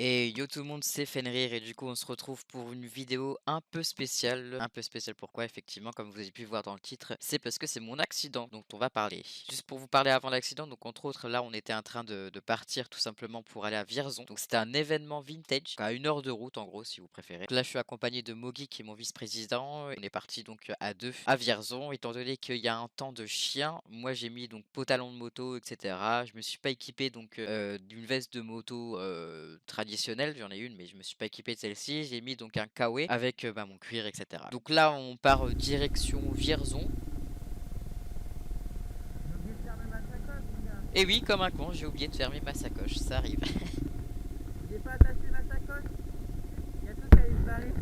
Et yo tout le monde, c'est Fenrir et du coup on se retrouve pour une vidéo un peu spéciale. Un peu spéciale pourquoi effectivement comme vous avez pu voir dans le titre, c'est parce que c'est mon accident dont on va parler. Juste pour vous parler avant l'accident, donc entre autres là on était en train de partir tout simplement pour aller à Vierzon. Donc c'était un événement vintage, à 1 heure de route en gros si vous préférez. Donc là je suis accompagné de Mogi qui est mon vice-président. On est parti donc à deux à Vierzon. Étant donné qu'il y a un temps de chien, moi j'ai mis donc pantalon de moto etc. Je me suis pas équipé donc d'une veste de moto traditionnelle, j'en ai une mais je me suis pas équipé de celle-ci. J'ai mis donc un kawaii avec bah, mon cuir etc. Donc là on part direction Vierzon. Et oui comme un con j'ai oublié de fermer ma sacoche, ça arrive. J'ai pas attaché ma sacoche. Il y a tout qui allait se barrer.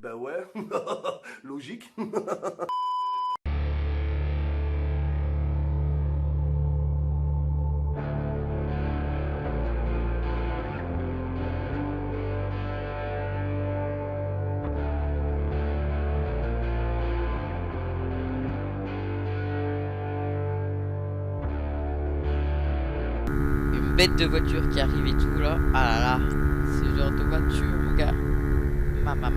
Bah ouais, logique. Une bête de voiture qui arrive et tout là. Ah là là, ce genre de voiture mon gars. Mama.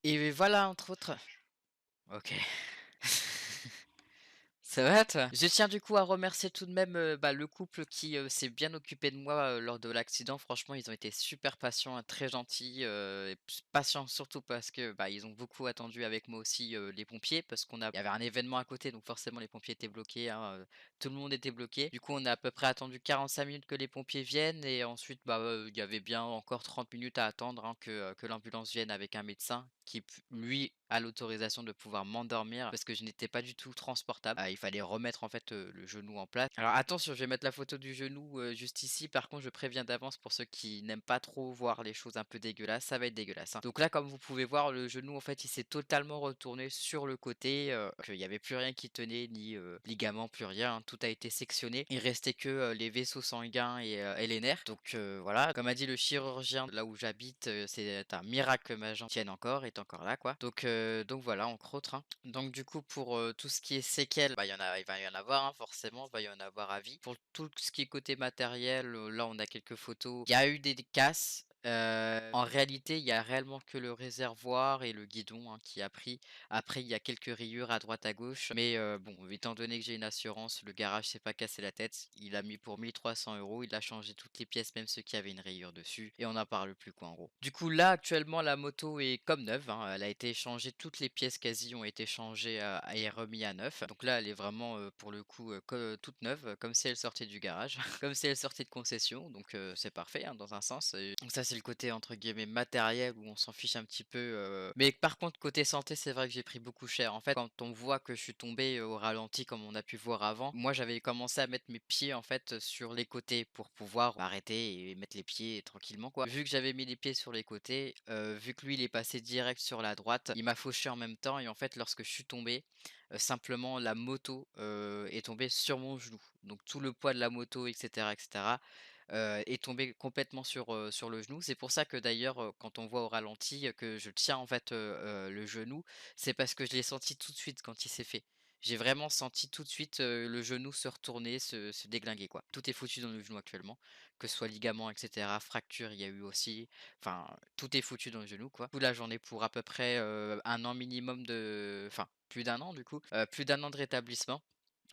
Et voilà, entre autres. OK. Ça va toi? Je tiens du coup à remercier tout de même, le couple qui, s'est bien occupé de moi, lors de l'accident. Franchement, ils ont été super patients, hein, très gentils, et patients surtout parce que, ils ont beaucoup attendu avec moi aussi, les pompiers parce il y avait un événement à côté donc forcément les pompiers étaient bloqués, hein, tout le monde était bloqué. Du coup, on a à peu près attendu 45 minutes que les pompiers viennent et ensuite, il y avait bien encore 30 minutes à attendre, hein, que l'ambulance vienne avec un médecin qui p lui a l'autorisation de pouvoir m'endormir parce que je n'étais pas du tout transportable. Il fallait remettre en fait, le genou en place. Alors attention, je vais mettre la photo du genou, juste ici. Par contre, je préviens d'avance pour ceux qui n'aiment pas trop voir les choses un peu dégueulasses, ça va être dégueulasse, hein. Donc là, comme vous pouvez voir, le genou en fait, il s'est totalement retourné sur le côté, qu'il y avait plus rien qui tenait, ni, ligaments, plus rien, hein. Tout a été sectionné. Il restait que, les vaisseaux sanguins et les nerfs. Donc, voilà, comme a dit le chirurgien là où j'habite, c'est un miracle que ma jambe tienne encore, est encore là quoi. Donc voilà, entre autres, hein. Donc du coup pour, tout ce qui est séquelles, il va y en avoir, hein, forcément, il va y en avoir à vie. Pour tout ce qui est côté matériel, là on a quelques photos. Il y a eu des casses, en réalité, il y a réellement que le réservoir et le guidon, hein, qui a pris. Après, il y a quelques rayures à droite à gauche, mais bon, étant donné que j'ai une assurance, le garage s'est pas cassé la tête. Il a mis pour 1 300 €, il a changé toutes les pièces, même ceux qui avaient une rayure dessus, et on n'en parle plus quoi en gros. Du coup là, actuellement, la moto est comme neuve, hein, elle a été changée, toutes les pièces quasi ont été changées, et remis à neuf. Donc là, elle est vraiment, pour le coup, toute neuve, comme si elle sortait du garage, comme si elle sortait de concession, donc c'est parfait, hein, dans un sens. Donc ça, c'est le côté entre guillemets «matériel» où on s'en fiche un petit peu, mais par contre côté santé, c'est vrai que j'ai pris beaucoup cher. En fait, quand on voit que je suis tombé, au ralenti comme on a pu voir avant, moi j'avais commencé à mettre mes pieds en fait, sur les côtés pour pouvoir arrêter et mettre les pieds tranquillement quoi. Vu que j'avais mis les pieds sur les côtés, vu que lui il est passé direct sur la droite, il m'a fauché en même temps et en fait lorsque je suis tombé, simplement la moto, est tombée sur mon genou. Donc tout le poids de la moto et cetera, est tombé complètement sur le genou. C'est pour ça que d'ailleurs, quand on voit au ralenti, que je tiens en fait, le genou, c'est parce que je l'ai senti tout de suite quand il s'est fait. J'ai vraiment senti tout de suite, le genou se retourner, se déglinguer quoi. Tout est foutu dans le genou actuellement, que ce soit ligaments et cetera, fracture il y a eu aussi, enfin tout est foutu dans le genou quoi. Du coup là j'en ai pour à peu près, 1 an minimum plus d'1 an du coup, plus d'1 an de rétablissement.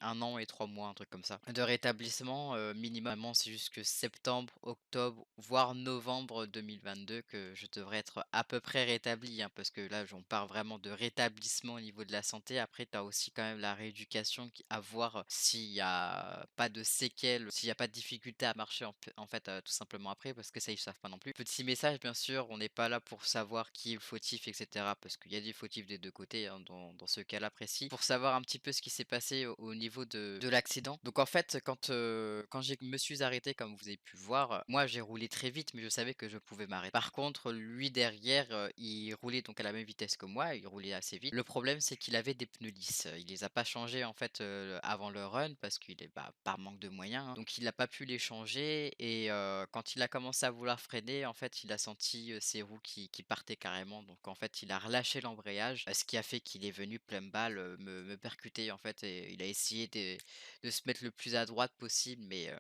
1 an et 3 mois, un truc comme ça, de rétablissement, minimum. C'est jusque septembre, octobre, voire novembre 2022 que je devrais être à peu près rétabli, hein, parce que là, on parle vraiment de rétablissement au niveau de la santé. Après, tu as aussi quand même la rééducation qui à voir s'il y a pas de séquelles, s'il y a pas de difficulté à marcher en fait, tout simplement après, parce que ça, ils savent pas non plus. Petit message, bien sûr, on n'est pas là pour savoir qui est le fautif et cetera, parce qu'il y a des fautifs des 2 côtés, hein, dans ce cas-là précis. Pour savoir un petit peu ce qui s'est passé au niveau de l'accident. Donc en fait, quand je me suis arrêté comme vous avez pu voir, moi j'ai roulé très vite, mais je savais que je pouvais m'arrêter. Par contre, lui derrière, il roulait donc à la même vitesse que moi, il roulait assez vite. Le problème, c'est qu'il avait des pneus lisses. Il les a pas changés en fait, avant le run parce qu'il est, par manque de moyens, hein. Donc il a pas pu les changer et quand il a commencé à vouloir freiner, en fait, il a senti, ses roues qui partaient carrément. Donc en fait, il a relâché l'embrayage, ce qui a fait qu'il est venu pleine balle, me percuter en fait et il a essayé de se mettre le plus à droite possible, mais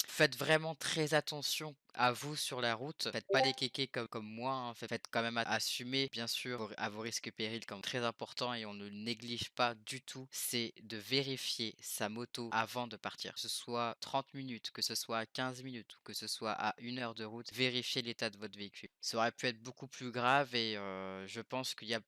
faites vraiment très attention à vous sur la route. Faites pas les kékés comme moi, hein. Faites quand même assumer, bien sûr, à vos risques et périls comme très important et on ne le néglige pas du tout, c'est de vérifier sa moto avant de partir. Que ce soit 30 minutes, que ce soit 15 minutes ou que ce soit à 1 heure de route, vérifiez l'état de votre véhicule. Ça aurait pu être beaucoup plus grave et je pense qu'il y a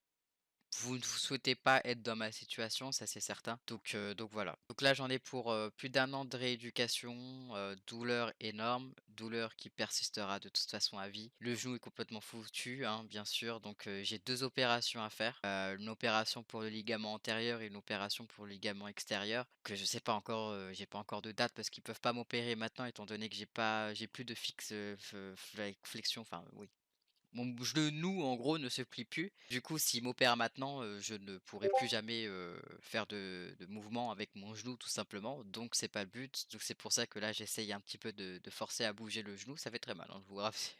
vous ne souhaitez pas être dans ma situation, ça c'est certain. Donc voilà. Donc là j'en ai pour, plus d'1 an de rééducation, douleur énorme, douleur qui persistera de toute façon à vie. Le genou est complètement foutu, hein, bien sûr, donc j'ai 2 opérations à faire. Une opération pour le ligament antérieur et une opération pour le ligament extérieur que je sais pas encore, j'ai pas encore de date parce qu'ils peuvent pas m'opérer maintenant étant donné que j'ai plus de fixe, flexion, enfin oui, mon genou, en gros, ne se plie plus. Du coup, s'il m'opère maintenant, je ne pourrai plus jamais, faire de mouvement avec mon genou, tout simplement. Donc c'est pas le but. Donc c'est pour ça que là, j'essaye un petit peu de forcer à bouger le genou. Ça fait très mal, hein, je vous rassure.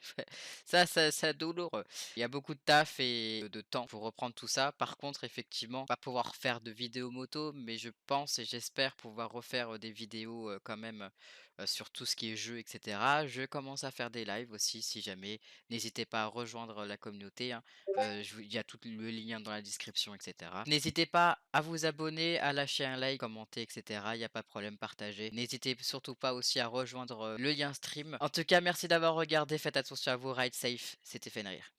Ça douloureux. Il y a beaucoup de taf et de temps pour reprendre tout ça. Par contre, effectivement, pas pouvoir faire de vidéos moto, mais je pense et j'espère pouvoir refaire, des vidéos, quand même, sur tout ce qui est jeux et cetera. Je commence à faire des lives aussi si jamais. N'hésitez pas à rejoindre la communauté, hein. Je vous il y a tout le lien dans la description et cetera. N'hésitez pas à vous abonner, à lâcher un like, commenter et cetera. Il y a pas de problème, partagez. N'hésitez surtout pas aussi à rejoindre, le lien stream. En tout cas, merci d'avoir regardé, faites attention à vous, ride safe, c'était Fenrir.